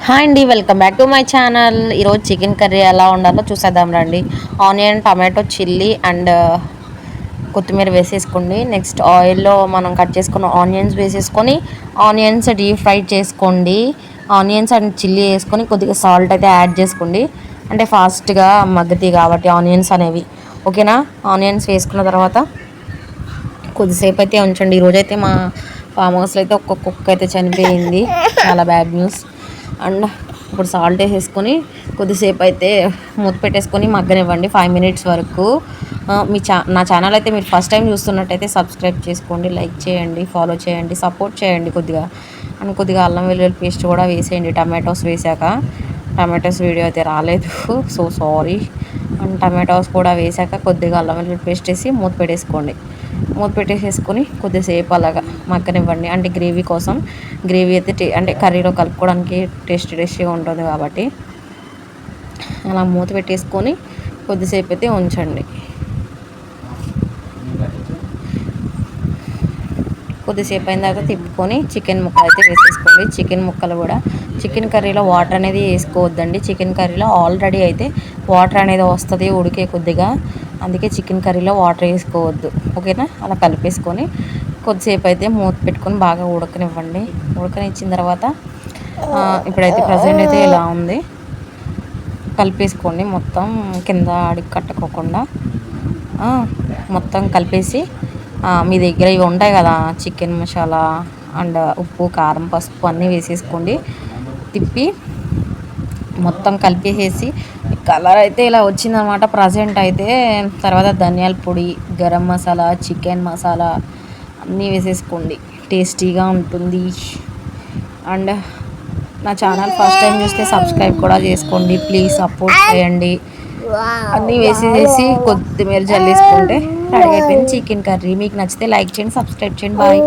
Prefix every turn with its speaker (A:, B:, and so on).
A: Hi అండి, welcome back to my channel. ఈరోజు chicken curry ఎలా ఉండాలో చూసేద్దాం రండి. ఆనియన్, టమాటో, చిల్లీ అండ్ కొత్తిమీర వేసేసుకోండి. నెక్స్ట్ ఆయిల్లో మనం కట్ చేసుకున్న ఆనియన్స్ వేసేసుకొని ఆనియన్స్ డీప్ ఫ్రై చేసుకోండి. ఆనియన్స్ అండ్ చిల్లీ వేసుకొని కొద్దిగా సాల్ట్ అయితే యాడ్ చేసుకోండి. అంటే ఫాస్ట్గా మగ్గుతాయి కాబట్టి ఆనియన్స్ అనేవి. ఓకేనా? ఆనియన్స్ వేసుకున్న తర్వాత కొద్దిసేపు అయితే ఉంచండి. ఈరోజైతే మా ఫామ్ హౌస్లో అయితే ఒక్క కుక్క అయితే చనిపోయింది. చాలా బ్యాడ్ న్యూస్. అండ్ ఇప్పుడు సాల్ట్ వేసేసుకొని కొద్దిసేపు అయితే మూత పెట్టేసుకొని మగ్గనివ్వండి 5 minutes వరకు. నా ఛానల్ అయితే మీరు ఫస్ట్ టైం చూస్తున్నట్టయితే సబ్స్క్రైబ్ చేసుకోండి, లైక్ చేయండి, ఫాలో చేయండి, సపోర్ట్ చేయండి కొద్దిగా. అండ్ కొద్దిగా అల్లం వెల్లుల్లి పేస్ట్ కూడా వేసేయండి. టమాటోస్ వేసాక టమాటోస్ వీడియో అయితే రాలేదు, సో సారీ. అండ్ టమాటోస్ కూడా వేసాక కొద్దిగా అల్లం వెల్లుల్లి పేస్ట్ వేసి మూత పెట్టేసుకోండి. మూత పెట్టేసేసుకొని కొద్దిసేపు అలాగా మగ్గనివ్వండి. అంటే గ్రేవీ కోసం, గ్రేవీ అయితే అంటే కర్రీలో కలుపుకోవడానికి టేస్టీగా ఉంటుంది కాబట్టి అలా మూత పెట్టేసుకొని కొద్దిసేపు అయితే ఉంచండి. కొద్దిసేపు అయిన తర్వాత తిప్పుకొని చికెన్ ముక్కలు అయితే వేసేసుకోండి. చికెన్ ముక్కలు కూడా, చికెన్ కర్రీలో వాటర్ అనేది వేసుకోవద్దండి. చికెన్ కర్రీలో ఆల్రెడీ అయితే వాటర్ అనేది వస్తుంది ఉడికే కొద్దిగా, అందుకే చికెన్ కర్రీలో వాటర్ వేసుకోవద్దు. ఓకేనా? అలా కలిపేసుకొని కొద్దిసేపు అయితే మూత పెట్టుకొని బాగా ఉడకనివ్వండి. ఉడకనిచ్చిన తర్వాత ఇప్పుడైతే ప్రజెంట్ అయితే ఇలా ఉంది. కలిపేసుకోండి మొత్తం, కింద అడిగి కట్టుకోకుండా మొత్తం కలిపేసి మీ దగ్గర ఇవి ఉంటాయి కదా, చికెన్ మసాలా అండ్ ఉప్పు, కారం, పసుపు అన్నీ వేసేసుకోండి. తిప్పి మొత్తం కలిపేసేసి కలర్ అయితే ఇలా వచ్చిందనమాట ప్రజెంట్ అయితే. తర్వాత ధనియాల పొడి, గరం మసాలా, చికెన్ మసాలా అన్నీ వేసేసుకోండి. టేస్టీగా ఉంటుంది. అండ్ నా ఛానల్ ఫస్ట్ టైం చూస్తే సబ్స్క్రైబ్ కూడా చేసుకోండి, ప్లీజ్ సపోర్ట్ చేయండి. అన్నీ వేసేసి కొత్తిమీర జల్లేసుకుంటే రెడీ అయిపోయింది చికెన్ కర్రీ. మీకు నచ్చితే లైక్ చేయండి, సబ్స్క్రైబ్ చేయండి. బాయ్.